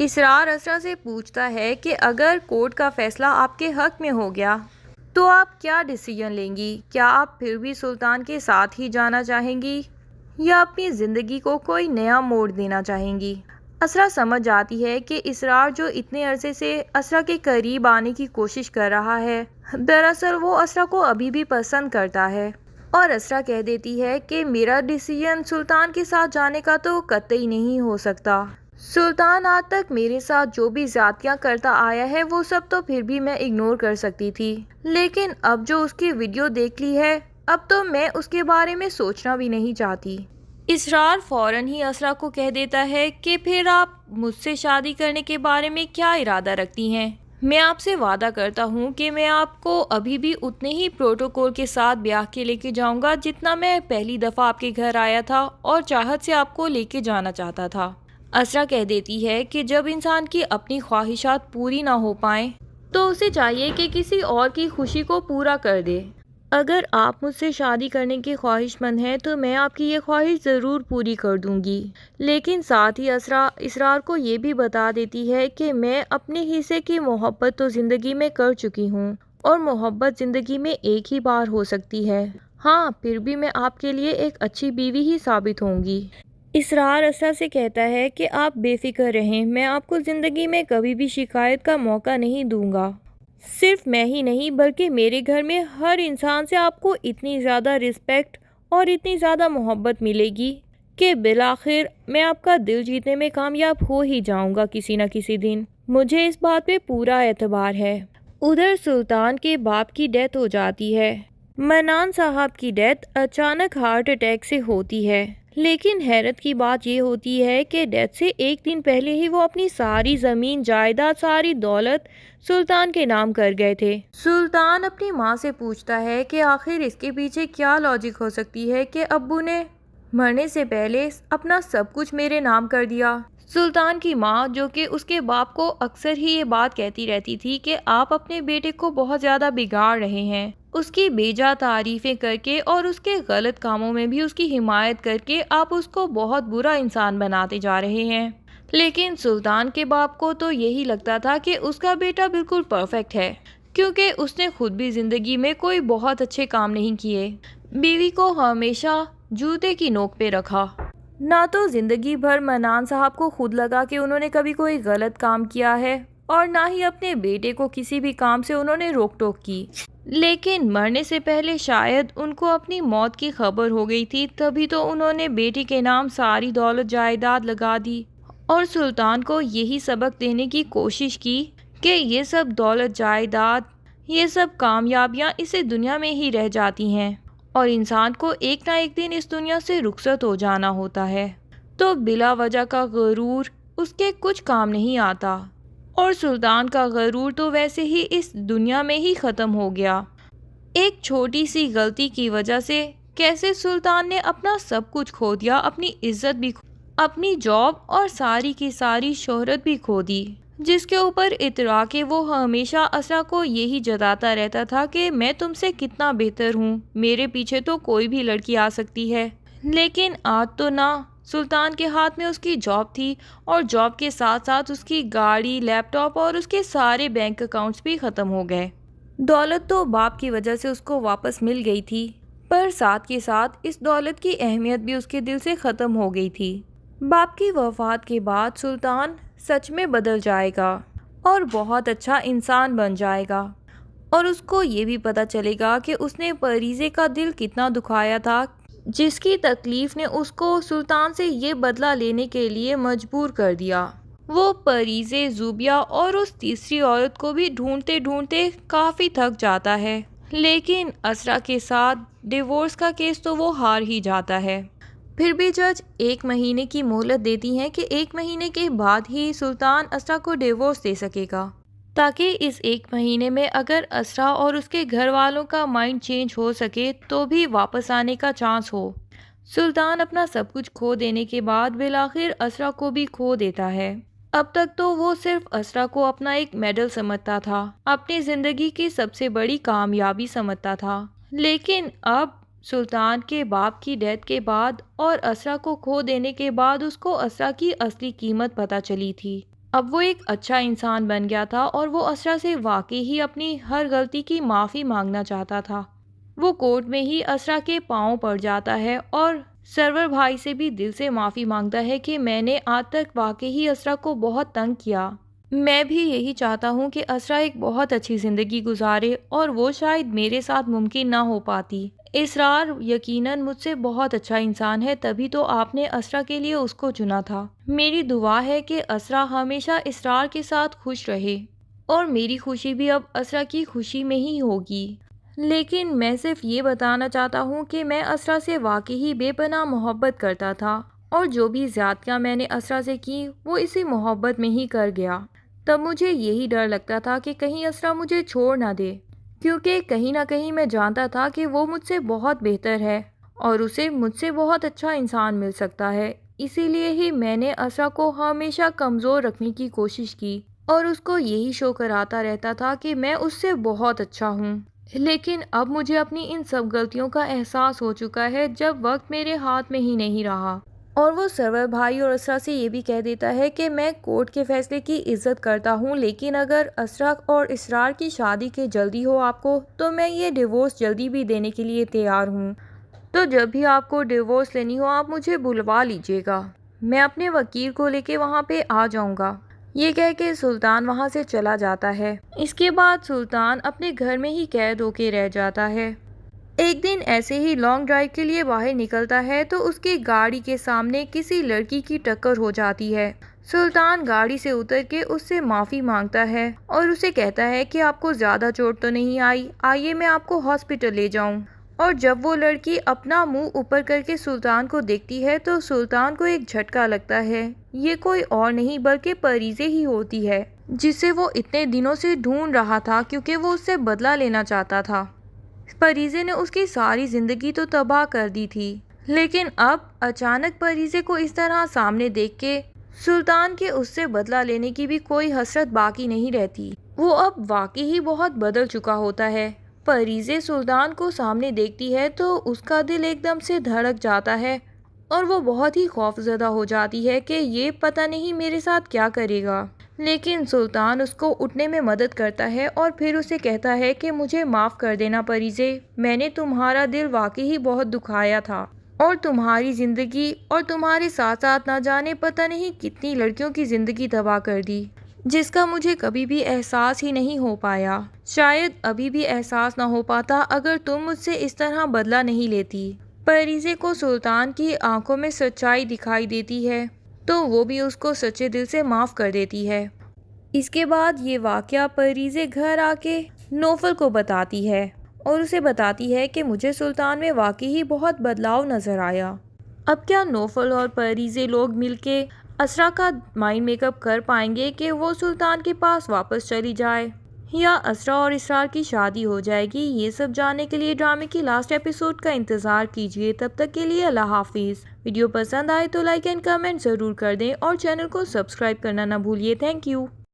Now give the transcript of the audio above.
اسرار اسرا سے پوچھتا ہے کہ اگر کورٹ کا فیصلہ آپ کے حق میں ہو گیا تو آپ کیا ڈیسیژن لیں گی؟ کیا آپ پھر بھی سلطان کے ساتھ ہی جانا چاہیں گی یا اپنی زندگی کو کوئی نیا موڑ دینا چاہیں گی؟ اسرا سمجھ جاتی ہے کہ اسرار جو اتنے عرصے سے اسرا کے قریب آنے کی کوشش کر رہا ہے، دراصل وہ اسرا کو ابھی بھی پسند کرتا ہے، اور اسرا کہہ دیتی ہے کہ میرا ڈیسیژن سلطان کے ساتھ جانے کا تو قطعی نہیں ہو سکتا۔ سلطان آج تک میرے ساتھ جو بھی زیادتیاں کرتا آیا ہے وہ سب تو پھر بھی میں اگنور کر سکتی تھی، لیکن اب جو اس کی ویڈیو دیکھ لی ہے اب تو میں اس کے بارے میں سوچنا بھی نہیں چاہتی۔ اسرار فوراً ہی اسرا کو کہہ دیتا ہے کہ پھر آپ مجھ سے شادی کرنے کے بارے میں کیا ارادہ رکھتی ہیں؟ میں آپ سے وعدہ کرتا ہوں کہ میں آپ کو ابھی بھی اتنے ہی پروٹوکول کے ساتھ بیاہ کے لے کے جاؤں گا جتنا میں پہلی دفعہ آپ کے گھر آیا تھا اور چاہت سے آپ کو لے کے جانا چاہتا تھا۔ اسرا کہہ دیتی ہے کہ جب انسان کی اپنی خواہشات پوری نہ ہو پائیں تو اسے چاہیے کہ کسی اور کی خوشی کو پورا کر دے۔ اگر آپ مجھ سے شادی کرنے کی خواہش مند ہیں تو میں آپ کی یہ خواہش ضرور پوری کر دوں گی، لیکن ساتھ ہی اسرا اسرار کو یہ بھی بتا دیتی ہے کہ میں اپنے حصے کی محبت تو زندگی میں کر چکی ہوں، اور محبت زندگی میں ایک ہی بار ہو سکتی ہے۔ ہاں، پھر بھی میں آپ کے لیے ایک اچھی بیوی ہی ثابت ہوں گی۔ اسرار اسرا سے کہتا ہے کہ آپ بے فکر رہیں، میں آپ کو زندگی میں کبھی بھی شکایت کا موقع نہیں دوں گا۔ صرف میں ہی نہیں بلکہ میرے گھر میں ہر انسان سے آپ کو اتنی زیادہ رسپیکٹ اور اتنی زیادہ محبت ملے گی کہ بالآخر میں آپ کا دل جیتنے میں کامیاب ہو ہی جاؤں گا کسی نہ کسی دن۔ مجھے اس بات پہ پورا اعتبار ہے۔ ادھر سلطان کے باپ کی ڈیتھ ہو جاتی ہے۔ منان صاحب کی ڈیتھ اچانک ہارٹ اٹیک سے ہوتی ہے، لیکن حیرت کی بات یہ ہوتی ہے کہ ڈیتھ سے ایک دن پہلے ہی وہ اپنی ساری زمین جائیداد، ساری دولت سلطان کے نام کر گئے تھے۔ سلطان اپنی ماں سے پوچھتا ہے کہ آخر اس کے پیچھے کیا لاجک ہو سکتی ہے کہ ابو نے مرنے سے پہلے اپنا سب کچھ میرے نام کر دیا۔ سلطان کی ماں، جو کہ اس کے باپ کو اکثر ہی یہ بات کہتی رہتی تھی کہ آپ اپنے بیٹے کو بہت زیادہ بگاڑ رہے ہیں، اس کی بیجا تعریفیں کر کے اور اس کے غلط کاموں میں بھی اس کی حمایت کر کے آپ اس کو بہت برا انسان بناتے جا رہے ہیں، لیکن سلطان کے باپ کو تو یہی لگتا تھا کہ اس کا بیٹا بالکل پرفیکٹ ہے، کیونکہ اس نے خود بھی زندگی میں کوئی بہت اچھے کام نہیں کیے، بیوی کو ہمیشہ جوتے کی نوک پہ رکھا۔ نہ تو زندگی بھر منان صاحب کو خود لگا کہ انہوں نے کبھی کوئی غلط کام کیا ہے، اور نہ ہی اپنے بیٹے کو کسی بھی کام سے انہوں نے روک ٹوک کی، لیکن مرنے سے پہلے شاید ان کو اپنی موت کی خبر ہو گئی تھی، تبھی تو انہوں نے بیٹی کے نام ساری دولت جائیداد لگا دی اور سلطان کو یہی سبق دینے کی کوشش کی کہ یہ سب دولت جائیداد، یہ سب کامیابیاں اسے دنیا میں ہی رہ جاتی ہیں اور انسان کو ایک نہ ایک دن اس دنیا سے رخصت ہو جانا ہوتا ہے، تو بلا وجہ کا غرور اس کے کچھ کام نہیں آتا، اور سلطان کا غرور تو ویسے ہی اس دنیا میں ہی ختم ہو گیا۔ ایک چھوٹی سی غلطی کی وجہ سے کیسے سلطان نے اپنا سب کچھ کھو دیا، اپنی عزت بھی اپنی جاب اور ساری کی ساری شہرت بھی کھو دی، جس کے اوپر اترا کے وہ ہمیشہ اسرا کو یہی جتاتا رہتا تھا کہ میں تم سے کتنا بہتر ہوں، میرے پیچھے تو کوئی بھی لڑکی آ سکتی ہے، لیکن آج تو نہ سلطان کے ہاتھ میں اس کی جاب تھی، اور جاب کے ساتھ ساتھ اس کی گاڑی، لیپ ٹاپ اور اس کے سارے بینک اکاؤنٹس بھی ختم ہو گئے۔ دولت تو باپ کی وجہ سے اس کو واپس مل گئی تھی، پر ساتھ کے ساتھ اس دولت کی اہمیت بھی اس کے دل سے ختم ہو گئی تھی۔ باپ کی وفات کے بعد سلطان سچ میں بدل جائے گا اور بہت اچھا انسان بن جائے گا، اور اس کو یہ بھی پتہ چلے گا کہ اس نے پریزے کا دل کتنا دکھایا تھا، جس کی تکلیف نے اس کو سلطان سے یہ بدلہ لینے کے لیے مجبور کر دیا۔ وہ پریزے، زوبیا اور اس تیسری عورت کو بھی ڈھونڈتے ڈھونڈتے کافی تھک جاتا ہے، لیکن اسرا کے ساتھ ڈیورس کا کیس تو وہ ہار ہی جاتا ہے۔ پھر بھی جج 1 مہینے کی مہلت دیتی ہیں کہ 1 مہینے کے بعد ہی سلطان اسرا کو ڈیورس دے سکے گا، تاکہ اس 1 مہینے میں اگر اسرا اور اس کے گھر والوں کا مائنڈ چینج ہو سکے تو بھی واپس آنے کا چانس ہو۔ سلطان اپنا سب کچھ کھو دینے کے بعد بالآخر اسرا کو بھی کھو دیتا ہے۔ اب تک تو وہ صرف اسرا کو اپنا ایک میڈل سمجھتا تھا، اپنی زندگی کی سب سے بڑی کامیابی سمجھتا تھا، لیکن اب سلطان کے باپ کی ڈیتھ کے بعد اور اسرا کو کھو دینے کے بعد اس کو اسرا کی اصلی قیمت پتہ چلی تھی۔ اب وہ ایک اچھا انسان بن گیا تھا اور وہ اسرا سے واقعی ہی اپنی ہر غلطی کی معافی مانگنا چاہتا تھا۔ وہ کورٹ میں ہی اسرا کے پاؤں پڑ جاتا ہے اور سرور بھائی سے بھی دل سے معافی مانگتا ہے کہ میں نے آج تک واقعی ہی اسرا کو بہت تنگ کیا۔ میں بھی یہی چاہتا ہوں کہ اسرا ایک بہت اچھی زندگی گزارے اور وہ شاید میرے ساتھ ممکن نہ ہو پاتی۔ اسرار یقیناً مجھ سے بہت اچھا انسان ہے، تبھی تو آپ نے اسرا کے لیے اس کو چنا تھا۔ میری دعا ہے کہ اسرا ہمیشہ اسرار کے ساتھ خوش رہے اور میری خوشی بھی اب اسرا کی خوشی میں ہی ہوگی۔ لیکن میں صرف یہ بتانا چاہتا ہوں کہ میں اسرا سے واقعی ہی بے پناہ محبت کرتا تھا اور جو بھی زیادتیاں میں نے اسرا سے کی وہ اسی محبت میں ہی کر گیا۔ تب مجھے یہی ڈر لگتا تھا کہ کہیں اسرا مجھے چھوڑ نہ دے، کیونکہ کہیں نہ کہیں میں جانتا تھا کہ وہ مجھ سے بہت بہتر ہے اور اسے مجھ سے بہت اچھا انسان مل سکتا ہے۔ اسی لیے ہی میں نے اسرا کو ہمیشہ کمزور رکھنے کی کوشش کی اور اس کو یہی شو کراتا رہتا تھا کہ میں اس سے بہت اچھا ہوں۔ لیکن اب مجھے اپنی ان سب غلطیوں کا احساس ہو چکا ہے جب وقت میرے ہاتھ میں ہی نہیں رہا، اور وہ سرور بھائی اور اسرا سے یہ بھی کہہ دیتا ہے کہ میں کورٹ کے فیصلے کی عزت کرتا ہوں، لیکن اگر اسرا اور اسرار کی شادی کے جلدی ہو آپ کو تو میں یہ ڈیورس جلدی بھی دینے کے لیے تیار ہوں۔ تو جب بھی آپ کو ڈیورس لینی ہو آپ مجھے بلوا لیجیے گا، میں اپنے وکیل کو لے کے وہاں پہ آ جاؤں گا۔ یہ کہہ کے سلطان وہاں سے چلا جاتا ہے۔ اس کے بعد سلطان اپنے گھر میں ہی قید ہو کے رہ جاتا ہے۔ ایک دن ایسے ہی لانگ ڈرائیو کے لیے باہر نکلتا ہے تو اس کی گاڑی کے سامنے کسی لڑکی کی ٹکر ہو جاتی ہے۔ سلطان گاڑی سے اتر کے اس سے معافی مانگتا ہے اور اسے کہتا ہے کہ آپ کو زیادہ چوٹ تو نہیں آئی، آئیے میں آپ کو ہاسپٹل لے جاؤں۔ اور جب وہ لڑکی اپنا منہ اوپر کر کے سلطان کو دیکھتی ہے تو سلطان کو ایک جھٹکا لگتا ہے۔ یہ کوئی اور نہیں بلکہ پریزے ہی ہوتی ہے، جسے وہ اتنے دنوں سے ڈھونڈ رہا تھا کیونکہ وہ اس سے بدلہ لینا چاہتا تھا۔ پریزے نے اس کی ساری زندگی تو تباہ کر دی تھی، لیکن اب اچانک پریزے کو اس طرح سامنے دیکھ کے سلطان کے اس سے بدلہ لینے کی بھی کوئی حسرت باقی نہیں رہتی۔ وہ اب واقعی ہی بہت بدل چکا ہوتا ہے۔ پریزے سلطان کو سامنے دیکھتی ہے تو اس کا دل ایک دم سے دھڑک جاتا ہے اور وہ بہت ہی خوفزدہ ہو جاتی ہے کہ یہ پتہ نہیں میرے ساتھ کیا کرے گا۔ لیکن سلطان اس کو اٹھنے میں مدد کرتا ہے اور پھر اسے کہتا ہے کہ مجھے معاف کر دینا پریزے، میں نے تمہارا دل واقعی ہی بہت دکھایا تھا اور تمہاری زندگی اور تمہارے ساتھ ساتھ نہ جانے پتہ نہیں کتنی لڑکیوں کی زندگی تباہ کر دی، جس کا مجھے کبھی بھی احساس ہی نہیں ہو پایا۔ شاید ابھی بھی احساس نہ ہو پاتا اگر تم مجھ سے اس طرح بدلہ نہیں لیتی۔ پریزے کو سلطان کی آنکھوں میں سچائی دکھائی دیتی ہے تو وہ بھی اس کو سچے دل سے معاف کر دیتی ہے۔ اس کے بعد یہ واقعہ پریزے گھر آ کے نوفل کو بتاتی ہے اور اسے بتاتی ہے کہ مجھے سلطان میں واقعی ہی بہت بدلاؤ نظر آیا۔ اب کیا نوفل اور پریزے لوگ مل کے اسرا کا مائنڈ میک اپ کر پائیں گے کہ وہ سلطان کے پاس واپس چلی جائے، یا اسرا اور اسرار کی شادی ہو جائے گی؟ یہ سب جاننے کے لیے ڈرامے کی لاسٹ ایپیسوڈ کا انتظار کیجیے۔ تب تک کے لیے اللہ حافظ۔ ویڈیو پسند آئے تو لائک اینڈ کمنٹ ضرور کر دیں اور چینل کو سبسکرائب کرنا نہ بھولیے۔ Thank you.